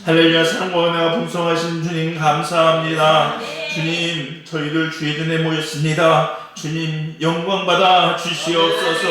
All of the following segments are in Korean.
할렐루야. 사랑과 은혜가 풍성하신 주님 감사합니다. 주님, 저희들 주의 전에 모였습니다. 주님, 영광받아 주시옵소서.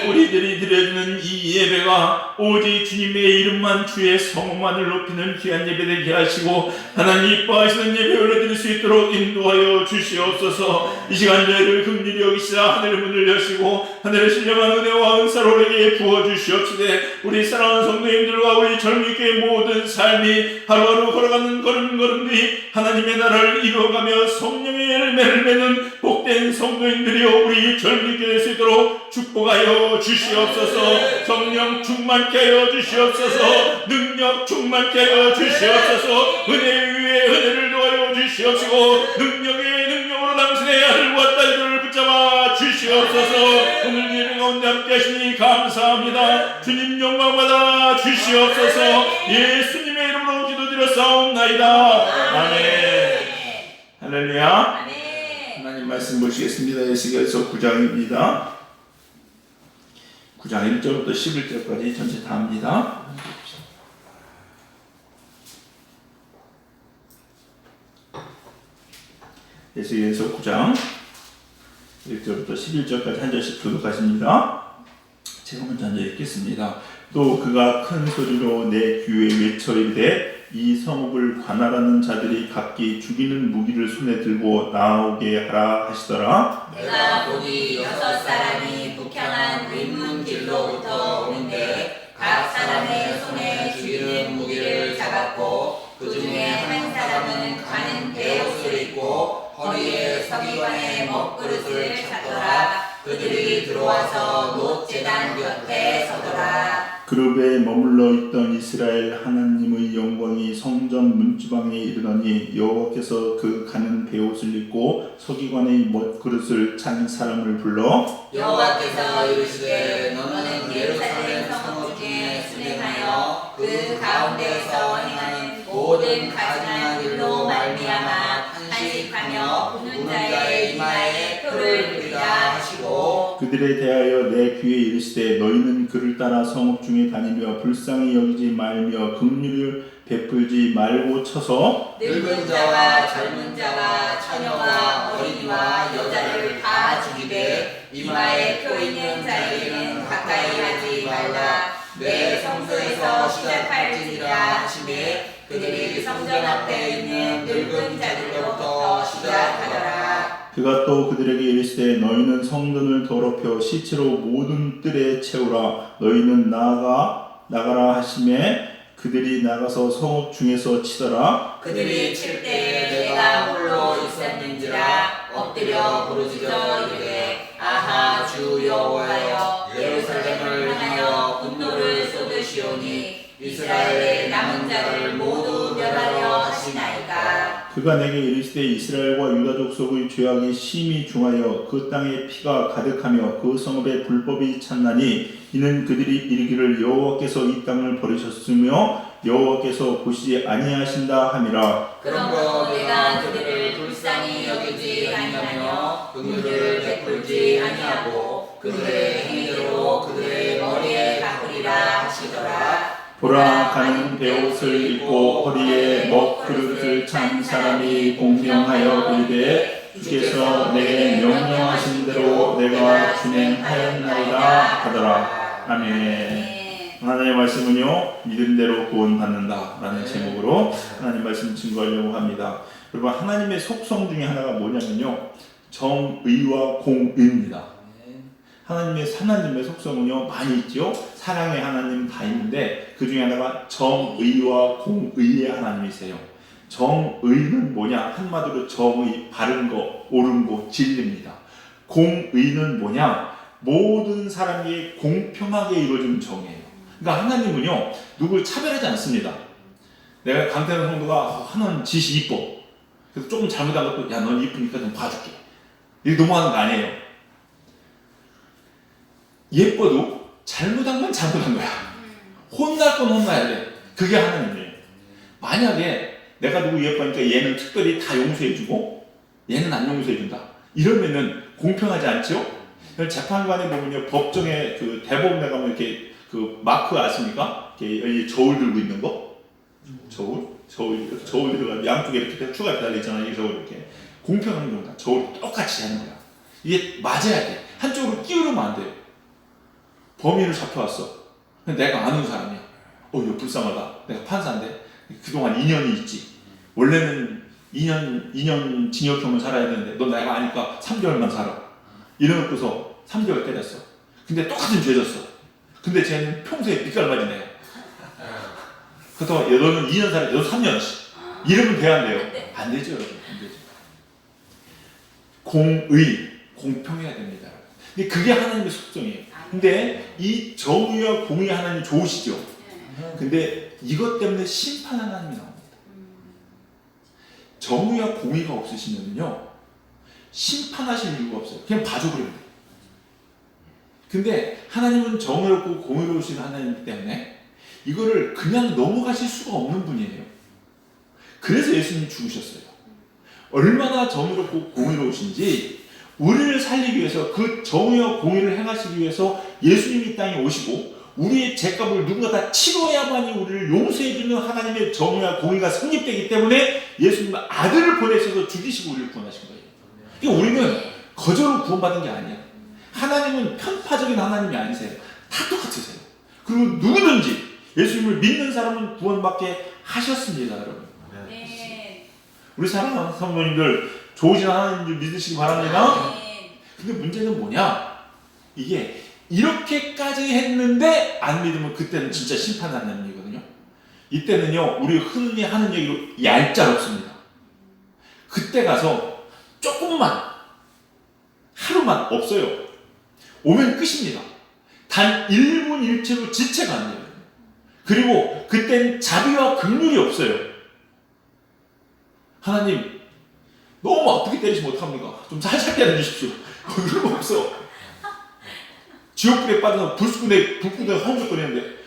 우리들이 드려지는 이 예배가 오직 주님의 이름만, 주의 성만을 높이는 귀한 예배 되게 하시고 하나님 이뻐하시는 예배 올려드릴 수 있도록 인도하여 주시옵소서. 이 시간 저희를 긍휼히 여기시라 하늘의 문을 여시고 하늘의 신령한 은혜와 은사로 우리에게 부어주시옵시되 우리 사랑하는 성도님들과 우리 젊은이교회 모든 삶이 하루하루 걸어가는 걸음걸음이 하나님의 나라를 이루어가며 성령의 열매를 맺는 복된 성도인들이여 우리 젊은이교회 될 수 있도록 축복하여 주시옵소서. 성령 충만케 하여 주시옵소서. 능력 충만케 하여 주시옵소서. 은혜 위에 은혜를 더하여 주시옵시고 능력의 능력으로 당신의 아들과 딸들을 붙잡아 주시옵소서. 오늘 예배 가운데 함께 하시니 감사합니다. 주님 영광받아 주시옵소서. 예수님의 이름으로 기도드렸사옵나이다. 아멘. 할렐루야. 하나님 말씀 보시겠습니다. 에스겔서 9장입니다. 9장 1절부터 11절까지 전체 다 합니다. 에스겔서 9장 1절부터 11절까지 한 절씩 교독하십니다. 제가 먼저 한 절 읽겠습니다. 또 그가 큰 소리로 내 귀에 외쳐 이르되 이 성읍을 관할하는 자들이 각기 죽이는 무기를 손에 들고 나오게 하라 하시더라. 내가 보니 6 사람이 북향한 윗문길로부터 오는데 각 사람의 손에 죽이는 무기를 잡았고 그 중에 한 사람은 가는 베옷을 입고 허리에 서기관의 먹그릇을 잡더라. 그들이 들어와서 노제단 곁에 서더라. 그룹에 머물러 있던 이스라엘 하나님의 영광이 성전 문지방에 이르더니 여호와께서 그 가는 베옷을 입고 서기관의 먹그릇을 찬 사람을 불러 여호와께서 이르시되 너는 예루살렘 성읍 중에 순행하여 그 가운데에서 행하는 모든 가증한 일로 말미암아 한식하며 우는 자의 이마에 표를 그리라 하시고 그들에 대하여 내 귀에 이르시되 너희는 그를 따라 성읍 중에 다니며 불쌍히 여기지 말며 긍휼을 베풀지 말고 쳐서 늙은 자와 젊은 자와 처녀와 어린이와 여자를 다 죽이되 이마에 표 있는 자에게는 가까이 하지 말라. 내 성소에서 시작할지니라 하시매 그들이 성전 앞에 있는 늙은 자들로부터 시작하더라. 그가 또 그들에게 이르시되 너희는 성전을 더럽혀 시체로 모든 뜰에 채우라. 너희는 나가라 하시매 그들이 나가서 성읍 중에서 치더라. 그들이 칠 때에 내가 홀로 있었는지라 엎드려 부르짖어 이르되 아하 주 여호와여 예루살렘을 향하여 분노를 쏟으시오니 이스라엘의 남은 자를 모두 멸하려 하시나이까. 그가 내게 이르시되 이스라엘과 유다 족속의 죄악이 심히 중하여 그 땅에 피가 가득하며 그 성읍에 불법이 찼나니 이는 그들이 이르기를 여호와께서 이 땅을 버리셨으며 여호와께서 보시지 아니하신다 함이라. 그러므로 내가 그들을 불쌍히 여기지 아니하며 긍휼을 베풀지 아니하고 그들의 행위대로 그들의 머리에 갚으리라 하시더라. 보라 가는 베옷을 입고 허리에 먹그릇을 찬 사람이 공명하여 이르되 주께서 내게 명령하신 대로 내가 진행하였나이다 하더라. 아멘. 하나님의 말씀은요 믿음대로 구원받는다 라는 제목으로 하나님 말씀 증거하려고 합니다. 여러분 하나님의 속성 중에 하나가 뭐냐면요 정의와 공의입니다. 하나님의 속성은요 많이 있죠. 사랑의 하나님 다 있는데 그 중에 하나가 정의와 공의의 하나님이세요. 정의는 뭐냐? 한마디로 정의, 바른 거, 옳은 거, 진리입니다. 공의는 뭐냐? 모든 사람이 공평하게 이루어지는 정의예요. 그러니까 하나님은요 누굴 차별하지 않습니다. 내가 강태현 성도가 하는 짓이 이뻐. 그래서 조금 잘못한 것도 야 넌 이쁘니까 좀 봐줄게. 이게 너무하는 거 아니에요. 예뻐도 잘못한 건 잘못한 거야. 혼날 건 혼나야 돼. 그게 하나님이에요. 만약에 내가 누구 예뻐하니까 얘는 특별히 다 용서해주고 얘는 안 용서해준다. 이러면은 공평하지 않죠? 재판관에 보면요 법정에 그 대법원에 가면 이렇게 그 마크 아십니까? 이렇게 저울 들고 있는 거. 저울 들어가 양쪽에 이렇게 추가 달려 있잖아. 이 저울 이렇게 공평한 경우다. 저울 똑같이 하는 거야. 이게 맞아야 돼. 한쪽으로 끼우르면 안 돼요. 범인을 잡혀왔어. 내가 아는 사람이야. 이거 불쌍하다. 내가 판사인데 그동안 2년이 있지. 원래는 2년 징역형을 살아야 되는데 너 내가 아니까 3개월만 살아. 이래놓고서 3개월 때렸어. 근데 똑같은 죄졌어. 근데 쟤는 평소에 빛깔맞은 애야. 그렇다고 너는 2년 살아, 너 3년. 이러면 돼, 안 돼요? 안 되죠, 여러분. 안 되죠. 공의, 공평해야 됩니다. 근데 그게 하나님의 속성이에요. 근데 이 정의와 공의 하나님 좋으시죠? 근데 이것 때문에 심판 하나님이 나옵니다. 정의와 공의가 없으시면요 심판하실 이유가 없어요. 그냥 봐줘버려요. 근데 하나님은 정의롭고 공의로우신 하나님이기 때문에 이거를 그냥 넘어가실 수가 없는 분이에요. 그래서 예수님이 죽으셨어요. 얼마나 정의롭고 공의로우신지 우리를 살리기 위해서 그 정의와 공의를 행하시기 위해서 예수님이 이 땅에 오시고 우리의 죄값을 누군가 다 치러야만이 우리를 용서해주는 하나님의 정의와 공의가 성립되기 때문에 예수님은 아들을 보내셔서 죽이시고 우리를 구원하신 거예요. 그러니까 우리는 거저로 구원받은 게 아니야. 하나님은 편파적인 하나님이 아니세요. 다 똑같으세요. 그리고 누구든지 예수님을 믿는 사람은 구원받게 하셨습니다, 여러분. 우리 사랑하는 성도님들 좋으신 하나님 좀 믿으시기 바랍니다. 근데 문제는 뭐냐? 이게 이렇게까지 했는데 안 믿으면 그때는 진짜 심판하는 얘기거든요. 이때는요 우리 흔히 하는 얘기로 얄짤없습니다. 그때 가서 조금만 하루만 없어요. 오면 끝입니다. 단 1분 1초로 지체가 안 돼요. 그리고 그땐 자비와 긍휼이 없어요. 하나님 너무 아프게 때리시면 어떡합니까? 좀 살살 때려주십시오. 그런 거 없어. 지옥불에 빠져서 불순에 헝적거리는데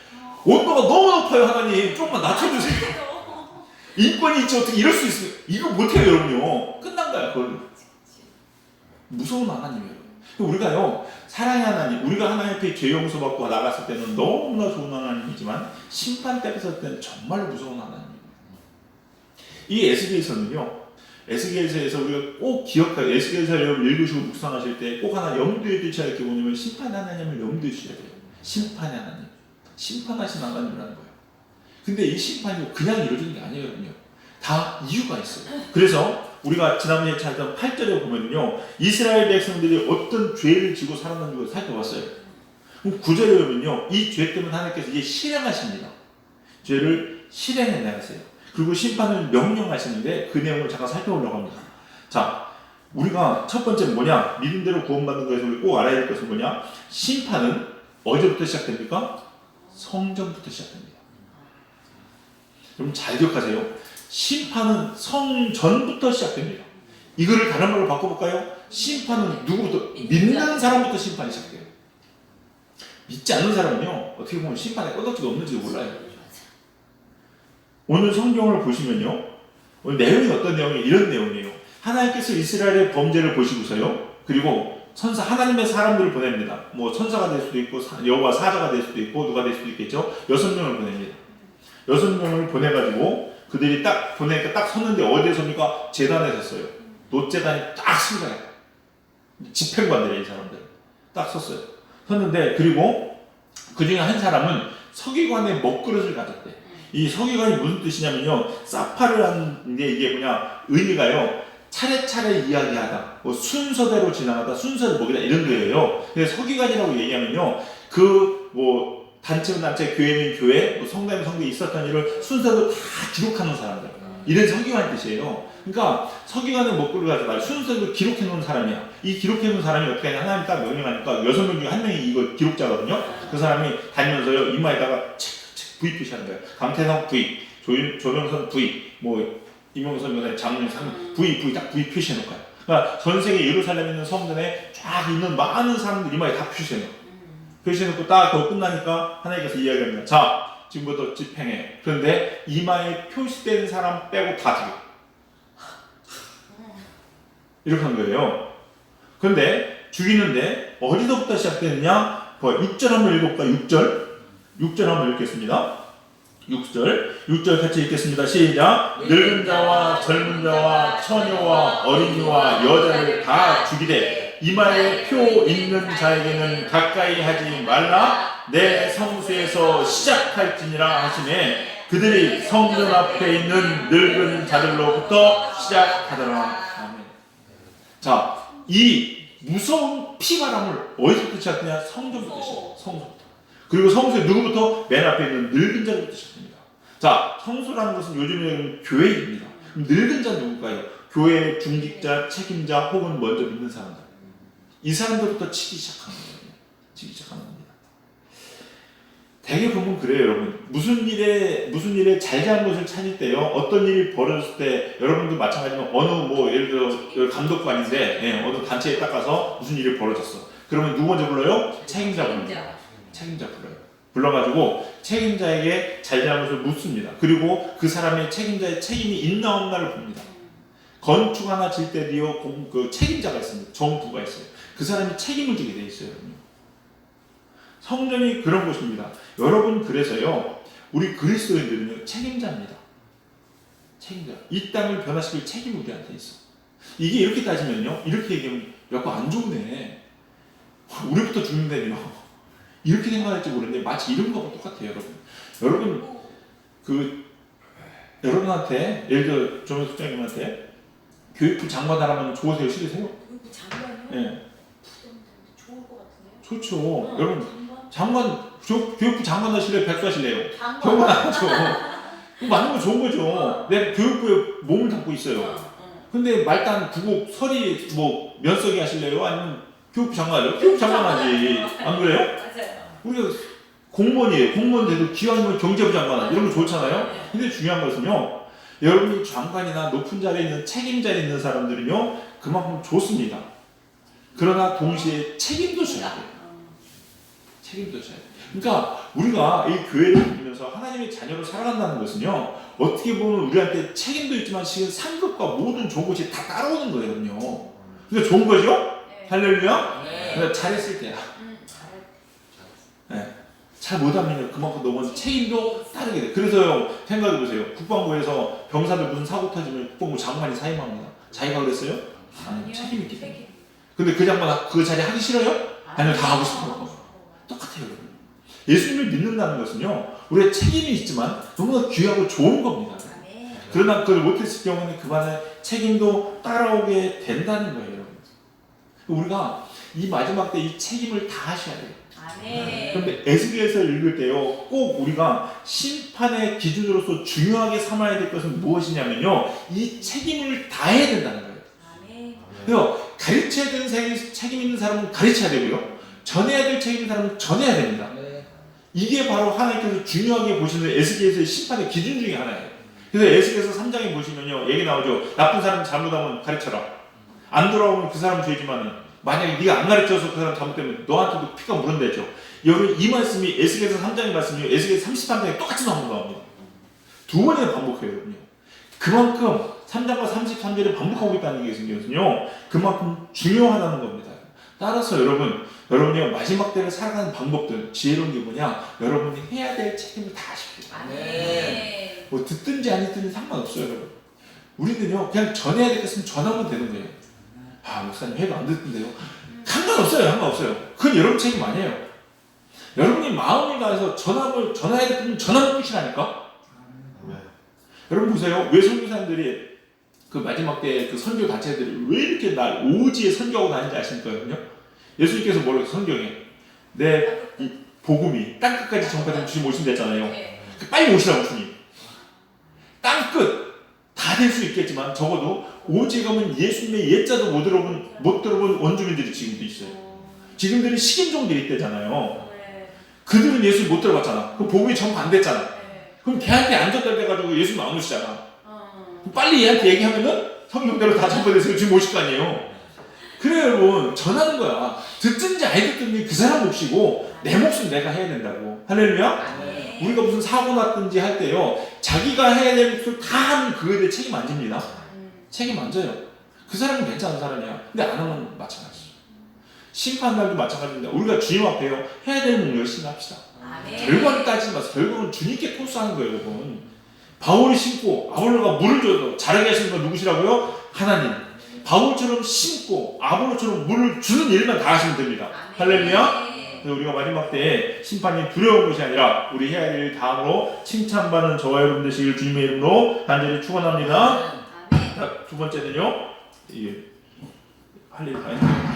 온도가 너무 높아요. 하나님 조금만 낮춰주세요. 인권이 있지 어떻게 이럴 수 있어요. 이거 못해요 여러분요. 끝난 거야 그건. 무서운 하나님이에요. 우리가요 사랑의 하나님, 우리가 하나님 앞에 죄 용서받고 나갔을 때는 너무나 좋은 하나님이지만 심판 때 뵀을 때는 정말 무서운 하나님이에요. 이 에스겔서는요 에스겔서에서 우리가 꼭 기억해요. 에스겔서 여러분 읽으시고 묵상하실 때 꼭 하나 염두에 두셔야 할 게 뭐냐면 심판 하나님을 염두에 두셔야 돼요. 심판의 하나님, 심판하신 하나님이라는 거예요. 근데 이 심판이 그냥 이루어지는 게 아니거든요. 다 이유가 있어요. 그래서 우리가 지난번에 찾았던 8절에 보면요 이스라엘 백성들이 어떤 죄를 지고 살았는지 살펴봤어요. 그럼 9절에 보면요 이 죄 때문에 하나님께서 이제 실행하십니다. 죄를 실행해 나가세요. 그리고 심판을 명령하시는데 그 내용을 잠깐 살펴보려고 합니다. 자, 우리가 첫 번째는 뭐냐? 믿음대로 구원받는 것에서 우리 꼭 알아야 될 것은 뭐냐? 심판은 어디부터 시작됩니까? 성전부터 시작됩니다. 여러분 잘 기억하세요. 심판은 성전부터 시작됩니다. 이거를 다른 말로 바꿔볼까요? 심판은 누구부터? 믿는 사람부터 심판이 시작돼요. 믿지 않는 사람은요 어떻게 보면 심판에 꺼덕지가 없는지도 몰라요. 오늘 성경을 보시면요 오늘 내용이 어떤 내용이에요? 이런 내용이에요. 하나님께서 이스라엘의 범죄를 보시고서요 그리고 천사 하나님의 사람들을 보냅니다. 뭐 천사가 될 수도 있고 여호와 사자가 될 수도 있고 누가 될 수도 있겠죠. 6명을 보냅니다. 6명을 보내가지고 그들이 딱 보내니까 딱 섰는데 어디에 섭니까? 재단에 섰어요. 놋재단이 딱 섰어요. 집행관들이에요. 이 사람들 딱 섰어요. 섰는데 그리고 그 중에 한 사람은 서기관의 먹그릇을 가졌대. 이 서기관이 무슨 뜻이냐면요 사파를 하는 게 이게 뭐냐 의미가요 차례차례 이야기하다 뭐 순서대로 지나가다 순서를 먹이다 이런 거예요. 그래서 서기관이라고 얘기하면요 그 뭐 단체면 단체 교회면 교회 뭐 성당이면 성당에 있었던 일을 순서대로 다 기록하는 사람들 이런 서기관 뜻이에요. 그러니까 서기관의 먹구를 가지고 순서대로 기록해 놓은 사람이야. 이 기록해 놓은 사람이 어떻게 하냐 하나님 딱 명령하니까 6명 중에 한 명이 이거 기록자거든요. 그 사람이 다니면서요 이마에다가 V 표시하는 거예요. 강태성 V, 조명선 V, 뭐 이명선 변호사 장문상 V 딱 V 표시해 놓을까요? 그러니까 전 세계 예루살렘에 있는 성전에 쫙 있는 많은 사람들 이마에 다 표시해 놓고 표시해 놓고 딱 그거 끝나니까 하나님께서 이야기합니다. 자, 지금부터 집행해. 그런데 이마에 표시된 사람 빼고 다 죽여. 이렇게 한 거예요. 그런데 죽이는데 어디서부터 시작되느냐? 6절 한번 읽어볼까요? 6절 한번 읽겠습니다. 6절 같이 읽겠습니다. 시작. 늙은 자와 젊은 자와 처녀와 어린이와 여자를 다 죽이되 이마에 표 있는 자에게는 가까이 하지 말라. 내 성수에서 시작할지니라 하시매 그들이 성전 앞에 있는 늙은 자들로부터 시작하더라. 아멘. 자, 이 무서운 피바람을 어디서부터 시작되냐? 성전부터 시작해요. 성전부터. 그리고 성수에 누구부터? 맨 앞에 있는 늙은 자부터 시작됩니다. 자, 성수라는 것은 요즘에는 교회입니다. 늙은 자는 누굴까요? 교회의 중직자, 책임자 혹은 먼저 믿는 사람들. 이 사람들부터 치기 시작하는 거예요. 치기 시작하는 겁니다. 대개 보면 그래요, 여러분. 무슨 일에 잘잘못을 찾을 때요, 어떤 일이 벌어졌을 때, 여러분도 마찬가지로 예를 들어 감독관인데, 어느 단체에 딱 가서 무슨 일이 벌어졌어. 그러면 누구 먼저 불러요? 책임자 불러요. 책임자 불러요. 불러가지고 책임자에게 잘잘못을 묻습니다. 그리고 그 사람의 책임자의 책임이 있나 없나를 봅니다. 건축 하나 질 때도요, 그 책임자가 있습니다. 정부가 있어요. 그 사람이 책임을 지게 돼 있어요. 성전이 그런 곳입니다. 여러분, 그래서요, 우리 그리스도인들은요, 책임자입니다. 책임자. 이 땅을 변화시킬 책임이 우리한테 있어. 이게 이렇게 따지면요, 이렇게 얘기하면 약간 안 좋네. 우리부터 죽는다며. 이렇게 생각할지 모르는데 마치 이런 거하고 똑같아요, 여러분. 여러분한테, 예를 들어 조명 소장님한테 교육부 장관 하라면 좋으세요, 싫으세요? 교육부 장관이요? 네. 좋을 것 같은데요? 좋죠. 여러분, 교육부 장관 하실래요? 백수 하실래요? 장관 하죠. 맞는 거 좋은 거죠. 내가 교육부에 몸을 담고 있어요. 근데 말단, 구급, 서리, 면석이 하실래요? 아니면 교육부 장관 하죠? 교육부 장관 하지. 안 그래요? 맞아요. 우리가 공무원이에요. 공무원 돼도 기왕이면 경제부 장관 이런 거 좋잖아요. 근데 중요한 것은요, 여러분이 장관이나 높은 자리에 있는 책임자에 있는 사람들은요, 그만큼 좋습니다. 그러나 동시에 책임도 져야 돼요. 책임도 져야 돼요. 그러니까 우리가 이 교회를 다니면서 하나님의 자녀로 살아간다는 것은요, 어떻게 보면 우리한테 책임도 있지만 지금 상급과 모든 좋은 것이 다 따라오는 거거든요. 근데 좋은 거죠? 할렐루야? 그러니까 잘했을 때야. 네. 잘 못하면 그만큼 너무 책임도 따르게 돼. 그래서요, 생각해보세요. 국방부에서 병사들 무슨 사고 터지면 국방부 장관이 사임합니다. 자기가 그랬어요? 아니요, 책임 있기 때문에. 근데 그 장관 그 자리 하기 싫어요? 아니요, 다 하고 싶어요. 똑같아요, 여러분. 예수님을 믿는다는 것은요, 우리의 책임이 있지만 너무나 귀하고 좋은 겁니다. 그러나 그걸 못했을 경우는 그만의 책임도 따라오게 된다는 거예요, 여러분. 우리가 이 마지막 때 이 책임을 다 하셔야 돼요. 그런데 에스겔서를 읽을 때요, 꼭 우리가 심판의 기준으로서 중요하게 삼아야 될 것은 무엇이냐면요, 이 책임을 다해야 된다는 거예요. 그래서 가르쳐야 되는 책임 있는 사람은 가르쳐야 되고요, 전해야 될 책임 있는 사람은 전해야 됩니다. 이게 바로 하나님께서 중요하게 보시는 에스겔서의 심판의 기준 중에 하나예요. 그래서 에스겔서 3장에 보시면요, 얘기 나오죠. 나쁜 사람 잘못하면 가르쳐라. 안 돌아오면 그 사람 죄지만은, 만약에 네가 안 가르쳐서 그 사람 잘못되면 너한테도 피가 물은대죠. 여러분, 이 말씀이 에스겔서 3장의 말씀이요, 에스겔서 33장에 똑같이 나옵니다. 두 번이나 반복해요, 여러분요. 그만큼 3장과 33절에 반복하고 있다는 얘기가 생겼거든요. 그만큼 중요하다는 겁니다. 따라서 여러분이 마지막 때를 살아가는 방법들, 지혜로운 게 뭐냐? 여러분이 해야 될 책임을 다 하십시오. 뭐 듣든지 안 듣든지 상관없어요, 여러분. 우리는요, 그냥 전해야 될 것 있으면 전하면 되는 거예요. 아, 목사님 해도 안 듣던데요? 상관없어요. 그건 여러분 책임 아니에요. 여러분이 마음을 다해서 전해야 될 것은 전하는 끝이라니까? 여러분 보세요. 왜 선교사님들이 그 마지막 때 그 선교 단체들이 왜 이렇게 오지에 선교하고 다니는지 아십니까? 예수님께서 뭐라고 성경에 내 이 복음이 땅끝까지 전파되면 주님 오신다 했잖아요. 빨리 오시라고 주님. 땅끝 다 될 수 있겠지만 적어도 오지에 가면 예수님의 옛자도 못 들어본 원주민들이 지금도 있어요. 지금들이 식인종들이 있대잖아요. 그들은 예수 못 들어봤잖아. 그럼 복음이 전파 안 됐잖아. 그럼 걔한테 안 줬다 해가지고 예수님 안 오시잖아. 빨리 얘한테 얘기하면은 성경대로 다 전파돼서 주님 오실 거 아니에요. 그래, 여러분, 전하는 거야. 듣든지 안 듣든지 그 사람 몫이고 내 몫은 내가 해야 된다고. 할렐루야? 우리가 무슨 사고 났든지 할 때요, 자기가 해야 될 몫을 다 하면 그거에 대해 책임 안 집니다. 책임 안 져요. 그 사람은 괜찮은 사람이야. 근데 안 하면 마찬가지죠. 심판 날도 마찬가지입니다. 우리가 주님 앞에요, 해야 될 몫 열심히 합시다. 결과를 따지지 마세요. 결국은 주님께 토스하는 거예요, 여러분. 바울이 심고 아볼로가 물을 줘도 자라게 하시는 건 누구시라고요? 하나님. 바울처럼 심고 아볼로처럼 물을 주는 일만 다 하시면 됩니다. 할렐루야. 그래서 우리가 마지막 때에 심판이 두려운 것이 아니라 우리 해야 할 일 다음으로 칭찬받는 저와 여러분 되시길 주님의 이름으로 간절히 축원합니다. 자, 두 번째는요. 이게 할 일 다 했네요.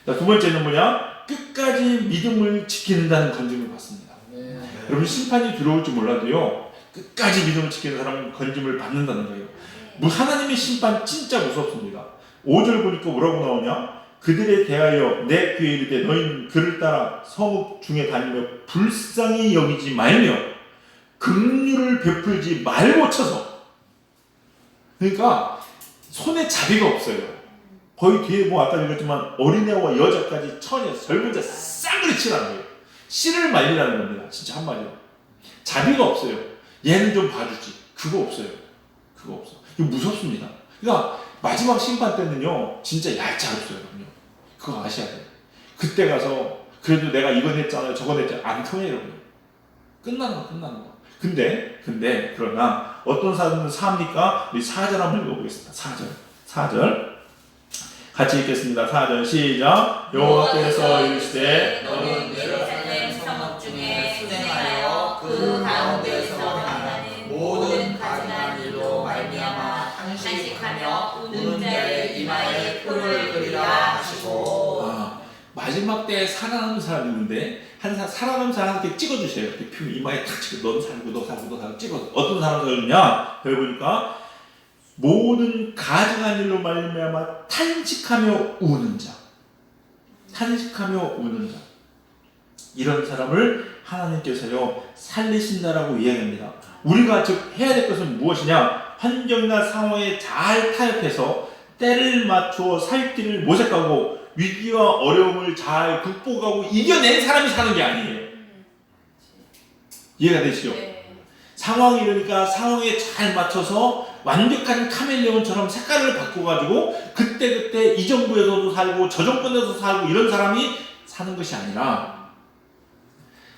자, 두 번째는 뭐냐? 끝까지 믿음을 지키는다는 건짐을 받습니다. 여러분 심판이 들어올지 몰라도요. 끝까지 믿음을 지키는 사람은 건짐을 받는다는 거예요. 하나님의 심판 진짜 무섭습니다. 5절 보니까 뭐라고 나오냐? 그들에 대하여 내 귀에 이르되 너희는 그를 따라 성읍 중에 다니며 불쌍히 여기지 말며 긍휼을 베풀지 말고 쳐서. 그러니까 손에 자비가 없어요. 거의 뒤에 뭐 아까 얘기했지만 어린애와 여자까지 처녀 젊은 자 쌍그리 치라는 거예요. 씨를 말리라는 겁니다. 진짜 한마디로. 자비가 없어요. 얘는 좀 봐주지. 그거 없어요. 그거 없어. 이거 무섭습니다. 그러니까 마지막 심판 때는요 진짜 얄짤없어요. 그거 아셔야 돼요. 그때 가서 그래도 내가 이건 했잖아요 저건 했잖아요 안 통해요. 끝나는 거. 근데 그러나 어떤 사람은 삽니까? 우리 4절 한번 읽어보겠습니다. 4절 같이 읽겠습니다. 4절 시작. 여호와께서 이르시되 너는 예루살렘 성읍 중에 순행하여 그 가운데서 행하는 모든 가증한 일로 말미암아 탄식하며 우는 자의 이마에 표를 그리라 하시고. 마지막 때에 살아남은 사람이 있는데 살아남은 사람한테 찍어주세요. 이렇게 표 이마에 탁 찍어. 넌 살고 너 살고 찍어. 어떤 사람 살느냐? 여기 보니까 모든 가증한 일로 말미암아 탄식하며 우는 자. 이런 사람을 하나님께서요 살리신다라고 이야기합니다. 우리가 즉 해야 될 것은 무엇이냐? 환경이나 상황에 잘 타협해서 때를 맞추어 살 길을 모색하고 위기와 어려움을 잘 극복하고 이겨낸 사람이 사는 게 아니에요. 이해가 되시죠? 상황이 이러니까 상황에 잘 맞춰서 완벽한 카멜레온처럼 색깔을 바꿔가지고 그때 이 정부에서도 살고 저 정권에서도 살고 이런 사람이 사는 것이 아니라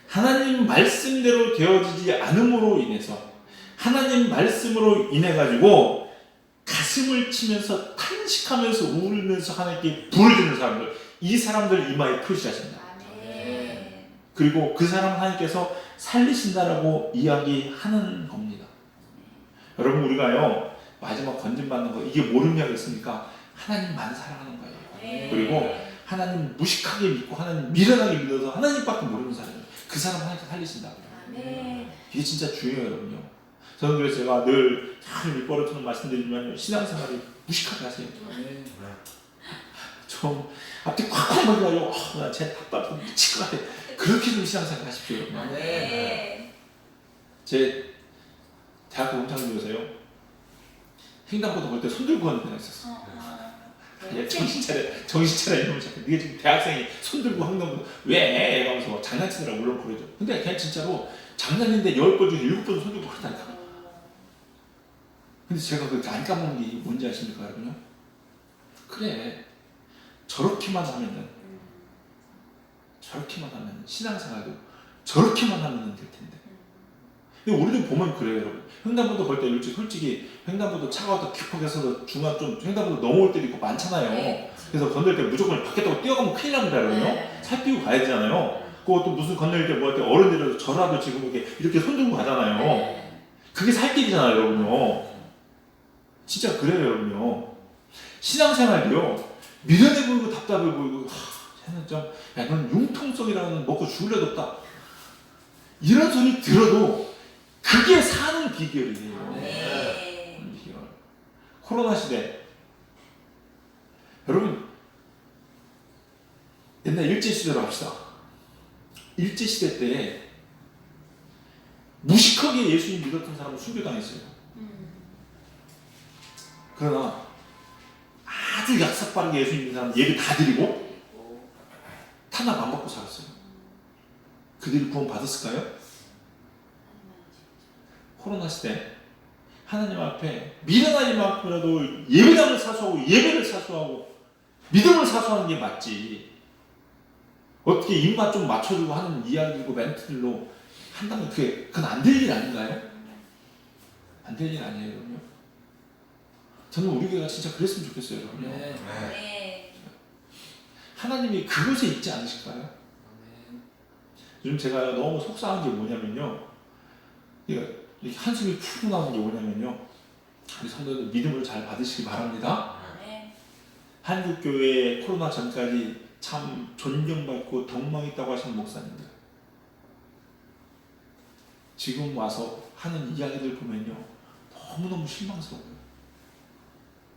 하나님 말씀대로 되어지지 않음으로 인해서 하나님 말씀으로 인해 가지고 가슴을 치면서 탄식하면서 울면서 하나님께 불을 주는 사람들, 이 사람들 이마에 표시하신다. 그리고 그 사람 하나님께서 살리신다라고 이야기하는 겁니다. 여러분 우리가요 마지막 건진받는 거 이게 모르는 이야기였습니까? 하나님만 사랑하는 거예요. 그리고 하나님 무식하게 믿고 하나님 미련하게 믿어서 하나님밖에 모르는 사람이에요. 그 사람 하나님께 살리신다. 이게 진짜 중요해요, 여러분요. 저는 그래서 제가 늘 참 입버릇처럼 말씀드리지만 신앙생활을 무식하게 하세요. 좀 앞뒤 콱콱 막혀가지고 나 쟤 답답해서 미칠 것 같아. 그렇게 좀 신앙생활 하십시오. 제 대학교 동창들이세요. 횡단보도 볼 때 손 들고 가는 데가 있었어. 야, 정신 차려 이놈을 자꾸. 네가 지금 대학생이 손 들고 횡단보도 왜? 이러면서 장난치느라 물론 그러죠. 근데 그냥 진짜로 장난인데 10번 중에 7번 손 들고 그러다니까. 근데 제가 그 안 까먹는 게 뭔지 아십니까, 여러분요? 그래, 저렇게만 하면은 신앙생활도 저렇게만 하면 될 텐데. 근데 우리도 보면 그래요, 여러분. 횡단보도 볼 때 솔직히 횡단보도 차가 더 급하게서 중간 좀 횡단보도 넘어올 때도 있고 많잖아요. 그래서 건널 때 무조건 바뀌었다고 뛰어가면 큰일 납니다, 여러분요. 살피고 가야 되잖아요. 그것도 무슨 건널 때 뭐 할 때 어른들이라도 저라도 지금 이렇게 손 들고 가잖아요. 그게 살 길이잖아요, 여러분요. 진짜 그래요, 여러분요. 신앙생활도요, 미련해 보이고 답답해 보이고, 쟤는 좀, 야, 넌 융통성이라는 먹고 죽을래도 없다. 이런 소리 들어도 그게 사는 비결이에요. 비결. 코로나 시대. 여러분, 옛날 일제시대로 합시다. 일제시대 때 무식하게 예수님 믿었던 사람은 순교당했어요. 그러나 아주 약삭 빠르게 예수 믿는 사람 예배 다 드리고 탄압 안 받고 살았어요. 그들이 구원 받았을까요? 코로나 시대 하나님 앞에 미련한 만큼이라도 예배당을 사수하고 예배를 사수하고 믿음을 사수하는 게 맞지. 어떻게 입맛 좀 맞춰주고 하는 이야기고 멘트들로 한다면 그건 안 될 일 아닌가요? 안 될 일 아니에요, 여러분요? 저는 우리 교회가 진짜 그랬으면 좋겠어요, 여러분요. 네. 하나님이 그것에 있지 않으실까요? 요즘 제가 너무 속상한 게 뭐냐면요, 이렇게 한숨이 푹 나오는 게 뭐냐면요, 우리 성도들 믿음을 잘 받으시기 바랍니다. 네. 한국교회 코로나 전까지 참 존경받고 덕망있다고 하시는 목사님들, 지금 와서 하는 이야기들 보면요, 너무너무 실망스러워요.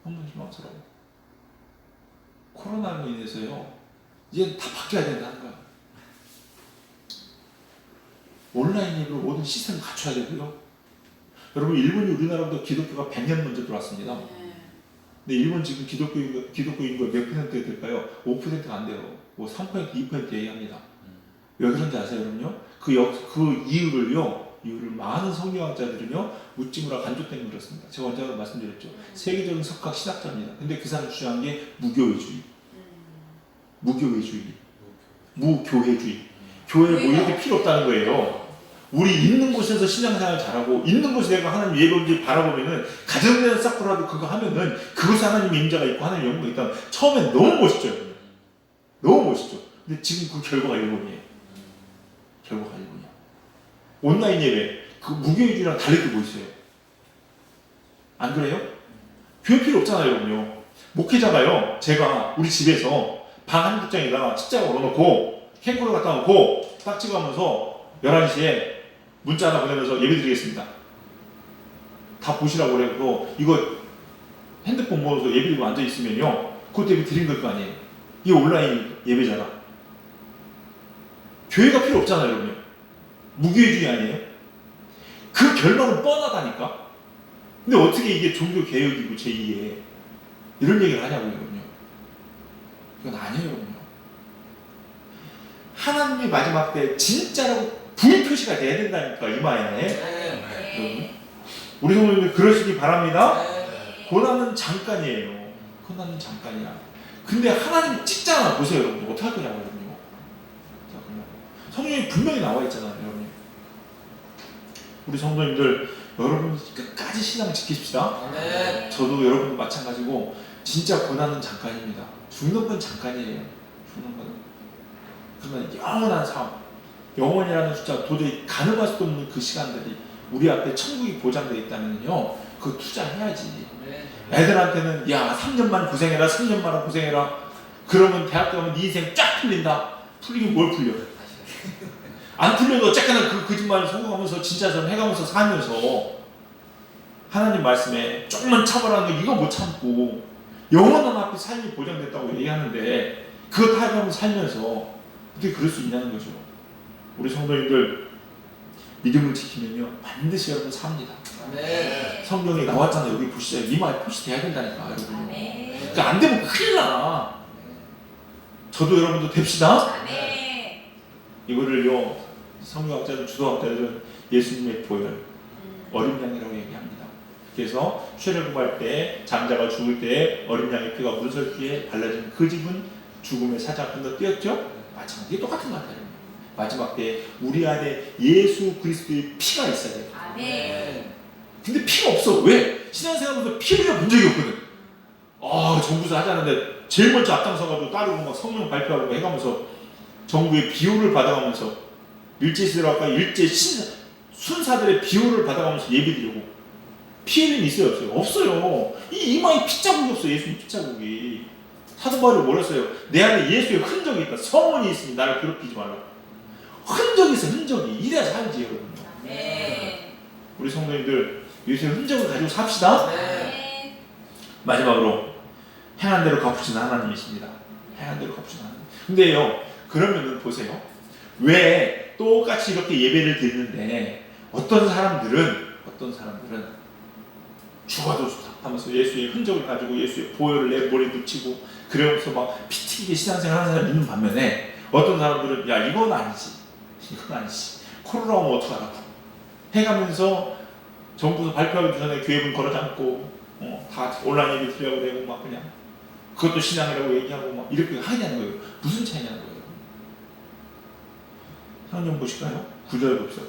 너무 실망스러워요. 코로나로 인해서요, 이제 다 바뀌어야 된다는 거야. 온라인으로 모든 시스템을 갖춰야 되고요. 여러분, 일본이 우리나라보다 기독교가 100년 먼저 들어왔습니다. 근데 일본 지금 기독교 인구가 몇 퍼센트 될까요? 5%가 안 돼요. 뭐 3%, 2% 얘기합니다. 왜 그런지 아세요, 여러분요? 그 이유를 많은 성경학자들은요, 묻지무라 간조 때문에 그렇습니다. 제가 언제 말씀드렸죠. 세계적인 석학 신학자입니다. 근데 그 사람이 주장한 게 무교회주의. 무교회주의. 교회 뭐 이렇게 필요 없다는 거예요. 우리 있는 곳에서 신앙생활 잘하고, 있는 곳에 내가 하나님 예배를 바라보면은, 가정내는 싹구라도 그거 하면은, 그곳에 하나님의 임자가 있고, 하나님의 영광이 있다. 처음엔 너무 멋있죠. 너무 멋있죠. 근데 지금 그 결과가 일본이에요. 결과가 일본이야. 온라인 예배, 그 무교회주의랑 다를 게 뭐 있어요? 안 그래요? 교회 필요 없잖아요, 여러분요. 목회자가요, 제가 우리 집에서 방 한 국장에다가 책자가 걸어놓고, 캠코더 갖다 놓고, 딱 찍어가면서 11시에 문자 하나 보내면서 예배 드리겠습니다. 다 보시라고 그래서 이거 핸드폰 모아서 예배 드리고 앉아있으면요, 그것 때문에 드린 걸 거 아니에요. 이게 온라인 예배잖아. 교회가 필요 없잖아요, 여러분. 무교회주의 아니에요? 그 결론은 뻔하다니까? 근데 어떻게 이게 종교개혁이고 제2의 이런 얘기를 하냐고요, 여러분요. 이건 아니에요, 여러분요. 하나님이 마지막 때 진짜로 불표시가 돼야 된다니까, 이마에. 우리 성도님들 그러시기 바랍니다. 고난은 잠깐이에요. 고난은 잠깐이야. 근데 하나님 찍잖아. 보세요, 여러분. 어떻게 할 거냐고, 여러분요. 성경에 분명히 나와 있잖아요, 여러분. 우리 성도님들, 여러분 끝까지 신앙 지키십시다. 저도 여러분도 마찬가지고, 진짜 고난은 잠깐입니다. 죽는 건 잠깐이에요. 죽는 건. 그러면 영원한 삶, 영원이라는 숫자, 도저히 가늠할 수도 없는 그 시간들이 우리 앞에 천국이 보장되어 있다면요, 그거 투자해야지. 애들한테는 야 3년만 고생해라, 3년만 고생해라. 그러면 대학교 가면 네 인생 쫙 풀린다. 풀리긴 뭘 풀려? 안 풀려도 어쨌거나 그 거짓말을 속아가면서 진짜처럼 해가면서 살면서 하나님 말씀에 조금만 참으라는 거 이거 못 참고 영원한 앞에 삶이 보장됐다고 얘기하는데 그거 타협하면서 살면서 어떻게 그럴 수 있냐는 거죠. 우리 성도님들 믿음을 지키면요 반드시 여러분 삽니다. 성경에 나왔잖아요. 여기 보시죠. 이마에 표시돼야 된다니까, 여러분. 그러니까 안 되면 큰일 나. 저도 여러분도 됩시다. 이거를요 성경학자들, 주도학자들은 예수님의 보혈, 어린 양이라고 얘기합니다. 그래서 죄를 구할 때, 장자가 죽을 때 어린 양의 피가 문설기에 발라진 그 집은 죽음의 사자 건너뛰었죠. 마찬가지 똑같은 것 같아요. 마지막 때 우리 안에 예수 그리스도의 피가 있어야 돼요. 근데 피가 없어. 왜? 신앙생활하면서 피 흘려 본 적이 없거든. 정부에서 하자는데 제일 먼저 앞장서가지고 따르고 막 성령 발표하고 해가면서 정부의 비호를 받아가면서 일제시대라고 일제 순사들의 비호를 받아가면서 예배드리고 피 흘림이 있어요, 없어요? 없어요. 이 이마에 피자국이 없어요. 예수님 피자국이. 사도 바울이 뭐랬어요? 내 안에 예수의 흔적이 있다. 성원이 있으니 나를 괴롭히지 말라. 흔적이 있어, 흔적이. 이래야 살지, 여러분. 우리 성도님들 예수의 흔적을 가지고 삽시다. 마지막으로 행한 대로 갚으시는 하나님이십니다. 행한 대로 갚으시는 하나님. 근데요, 그러면은 보세요. 왜 똑같이 이렇게 예배를 드리는데 어떤 사람들은 죽어도 좋다 하면서 예수의 흔적을 가지고 예수의 보혈을 내 머리에 묻히고 그러면서 막 피 튀기게 신앙생활 하는 사람 있는 반면에 어떤 사람들은 야 이건 아니지 코로나 오면 어떡하라고 해가면서 정부에서 발표하기 전에 교회문 걸어 잠고 다 온라인 예배 드리려고 되고 막 그냥 그것도 신앙이라고 얘기하고 막 이렇게 하냐는 거예요. 무슨 차이냐는 거예요. 성경 보실까요? 9절 봅시다.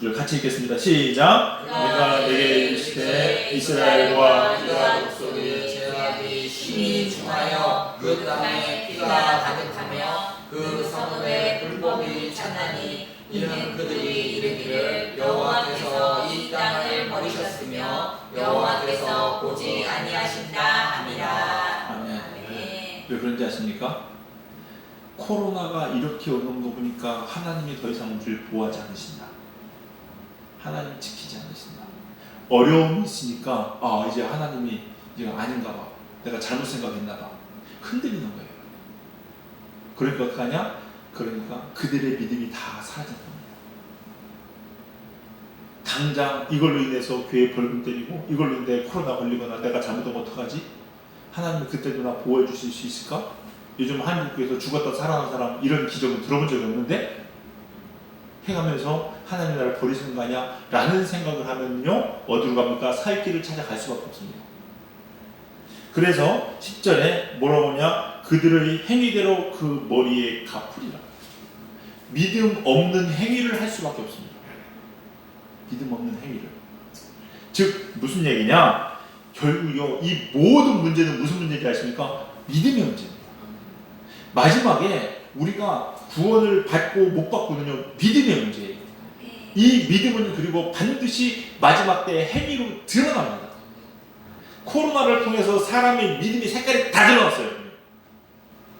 9절 같이 읽겠습니다. 시작. 내가 내게 이르시되 이스라엘과 유다 족속이 죄악이 심히 중하여 그 땅에 피가 가득하며 그 성읍에 불법이 찼나니 이는 그들이 이르기를 여호와께서 이 땅을 버리셨으며 여호와께서 보지 아니하신다 함이라. 아멘. 아멘. 왜 그런지 아십니까? 코로나가 이렇게 오는 거 보니까 하나님이 더 이상 우리를 보호하지 않으신다. 하나님 지키지 않으신다. 어려움이 있으니까 이제 하나님이 이제 아닌가 봐. 내가 잘못 생각했나 봐. 흔들리는 거예요. 그러니까 어떡하냐? 그러니까 그들의 믿음이 다 사라진 겁니다. 당장 이걸로 인해서 교회 벌금 때리고 이걸로 인해 코로나 걸리거나 내가 잘못하면 어떡하지? 하나님은 그때도 나 보호해 주실 수 있을까? 요즘 한국교회에서 죽었다 살아난 사람 이런 기적은 들어본 적이 없는데 해가면서 하나님 나를 버리시는 거 아니야? 라는 생각을 하면요 어디로 갑니까? 살 길을 찾아갈 수밖에 없습니다. 그래서 10절에 뭐라고 하냐? 그들의 행위대로 그 머리에 갚으리라. 믿음 없는 행위를 할 수밖에 없습니다. 믿음 없는 행위를. 즉 무슨 얘기냐? 결국요 이 모든 문제는 무슨 문제인지 아십니까? 믿음의 문제입니다. 마지막에 우리가 구원을 받고 못 받고는요 믿음의 문제예요. 이 믿음은 그리고 반드시 마지막 때 행위로 드러납니다. 코로나를 통해서 사람의 믿음의 색깔이 다 드러났어요.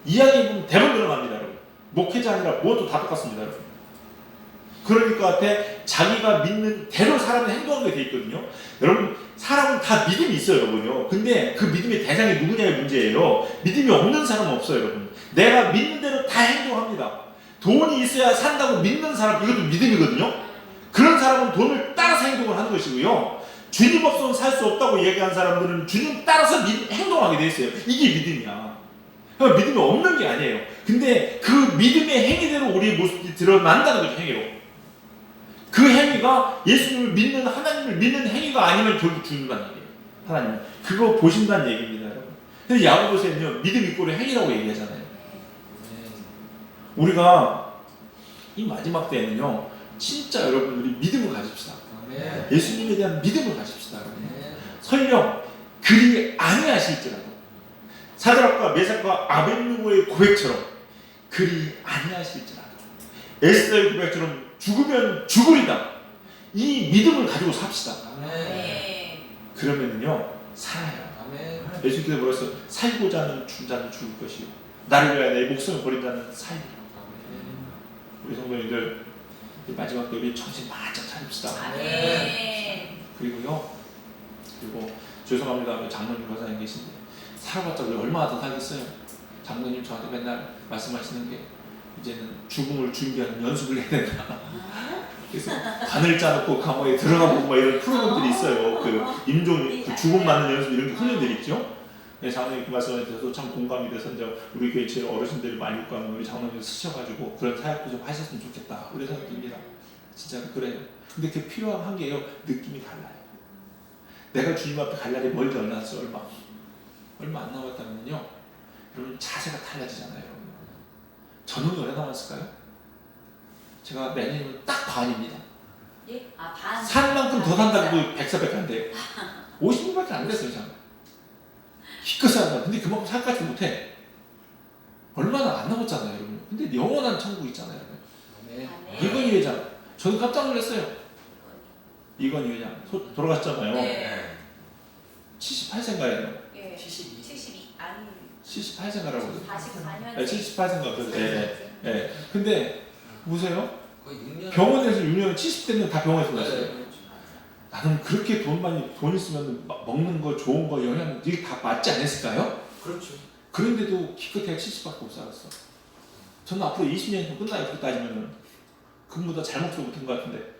이야기 보면 대부분 드러납니다. 여러분. 목회자 아니라 모두 다 똑같습니다. 여러분. 그러니까 자기가 믿는 대로 사람은 행동하게 돼 있거든요. 여러분 사람은 다 믿음이 있어요, 여러분요. 근데 그 믿음의 대상이 누구냐의 문제예요. 믿음이 없는 사람은 없어요, 여러분. 내가 믿는 대로 다 행동합니다. 돈이 있어야 산다고 믿는 사람 이것도 믿음이거든요. 그런 사람은 돈을 따라서 행동을 하는 것이고요. 주님 없으면 살 수 없다고 얘기한 사람들은 주님 따라서 행동하게 돼 있어요. 이게 믿음이야. 그러니까 믿음이 없는 게 아니에요. 근데 그 믿음의 행위대로 우리의 모습이 드러난다는 거죠, 행위로. 그 행위가 예수님을 믿는 하나님을 믿는 행위가 아니면 결국 죽는다는 얘기예요. 하나님 그거 보신다는 얘기입니다, 여러분. 근데 야고보서는요 믿음 이꼴을 행위라고 얘기하잖아요. 우리가 이 마지막 때에는요 진짜 여러분 우리 믿음을 가집시다. 예수님에 대한 믿음을 가집시다. 설령 그리 아니하실지라도 사드락과 메삭과 아벳느고의 고백처럼 그리 아니하실지라도 에스더의 고백처럼 죽으면 죽으리다. 이 믿음을 가지고 삽시다. 그러면은요 살아요. 예수님께서 뭐랬어요? 살고자 하는 자는 죽을 것이요 나를 위하여 내 목숨을 버린 자는 살리라. 우리 성도님들 마지막 때 우리 정신 바짝 차립시다. 그리고 죄송합니다. 장로님 권사님 계신데 살아봤자 우리 얼마나 더 살겠어요? 장로님 저한테 맨날 말씀하시는 게 이제는 죽음을 준비하는 연습을 해야 된다. 그래서 간을 짜놓고 감옥에 들어가보고 막 이런 프로그램들이 있어요. 그 임종, 그 죽음 맞는 연습 이런 프로그램들이 있죠. 네, 장로님 그 말씀에 대해서 참 공감이 돼서 이제 우리 교회 제 어르신들이 많이 있고 하면 우리 장로님 쓰셔가지고 그런 사역도 좀 하셨으면 좋겠다. 우리 생각입니다. 진짜 그래요. 근데 그 필요한 한 게요. 느낌이 달라요. 내가 주님 앞에 갈 날이 멀지 않았어요. 얼마 안 남았다면요. 여러분 자세가 달라지잖아요. 여러분. 저는 오래 남았을까요? 제가 내년이면 딱 반입니다. 예? 아, 반. 산 만큼 더 산다고 100살 안 돼요. 50년밖에 안 됐어요. 저는. 기껏 산다. 근데 그만큼 살까지 못해. 얼마나 안 남았잖아요. 여러분. 근데 영원한 천국 있잖아요. 이건희 회장. 저도 깜짝 놀랐어요. 이건희 회장. 돌아갔잖아요. 네. 78세인가요? 예. 72. 아니. 78세인가라고. 44년. 네, 78세인가. 네. 네. 근데 보세요. 거의 6년. 병원에서 6년 70대는 다 병원에서 왔어요. 네. 나는 그렇게 돈 있으면 먹는 거 좋은 거 영양 이게 다 맞지 않았을까요? 그렇죠. 그런데도 기껏해야 70밖에 못 살았어. 저는 앞으로 20년이 더 끝나요. 그렇게 따지면은 그보다 잘 먹지 못한 것 같은데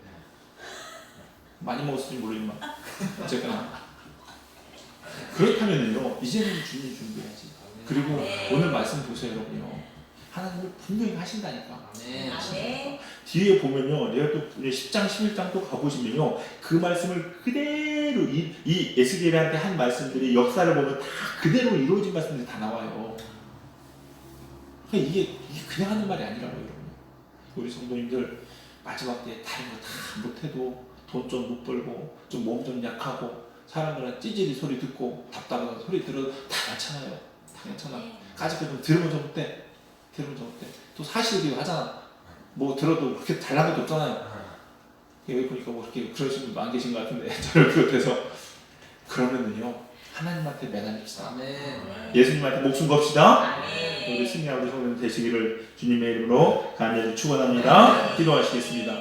많이 먹었을지 모르지만 어쨌거나 그렇다면은요 이제는 주님 준비해야지. 그리고 오늘 말씀 보세요, 여러분요. 하나님을 분명히 하신다니까. 뒤에 보면요, 내가 또 10장, 11장 또 가보시면요, 그 말씀을 그대로 이 에스겔한테 한 말씀들이 역사를 보면 다 그대로 이루어진 말씀들이 다 나와요. 그러니까 이게 그냥 하는 말이 아니라고요, 여러분. 우리 성도님들 마지막 때에 다른 거 다 못해도 돈 좀 못 벌고 좀 몸 좀 약하고 사람들은 찌질이 소리 듣고 답답한 소리 들어도 다 괜찮아요. 다 괜찮아. 까짓거 좀 들으면 좀 어때? 들으면 좀 어때? 또 사실이기도 하잖아. 뭐 들어도 그렇게 달란 것도 없잖아요. 여기 보니까 뭐 그렇게 그러신 분도 안 계신 것 같은데 저를 비롯해서 그러면은요 하나님한테 매달립시다. 아멘. 예수님한테 목숨 겁시다. 아멘. 우리 승리와 우리 성도님 되시기를 주님의 이름으로 간절히 축원합니다. 기도하시겠습니다.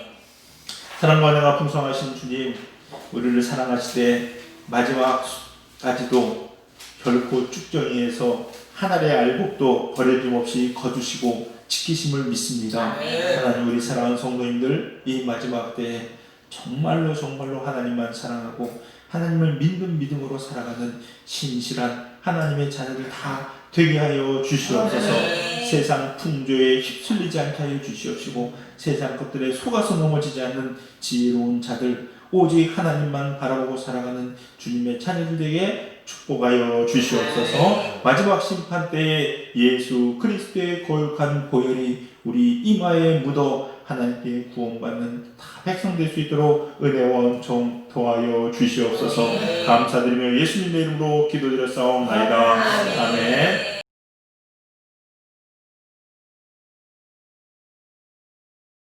사랑과 은혜가 풍성하신 주님, 우리를 사랑하실 때 마지막까지도 결코 쭉정이에서 하늘의 알곡도 버려짐 없이 거두시고 지키심을 믿습니다. 하나님, 우리 사랑하는 성도님들 이 마지막 때에 정말로 하나님만 사랑하고 하나님을 믿는 믿음으로 살아가는 신실한 하나님의 자녀들 다 되게 하여 주시옵소서. 세상 풍조에 휩쓸리지 않게 하여 주시옵시고 세상 것들에 속아서 넘어지지 않는 지혜로운 자들, 오직 하나님만 바라보고 살아가는 주님의 자녀들에게 축복하여 주시옵소서. 마지막 심판 때에 예수 그리스도의 거룩한 보혈이 우리 이마에 묻어 하나님께 구원받는 다 백성 될 수 있도록 은혜와 은총 더하여 주시옵소서. 감사드리며 예수님의 이름으로 기도드렸사옵나이다. 아멘.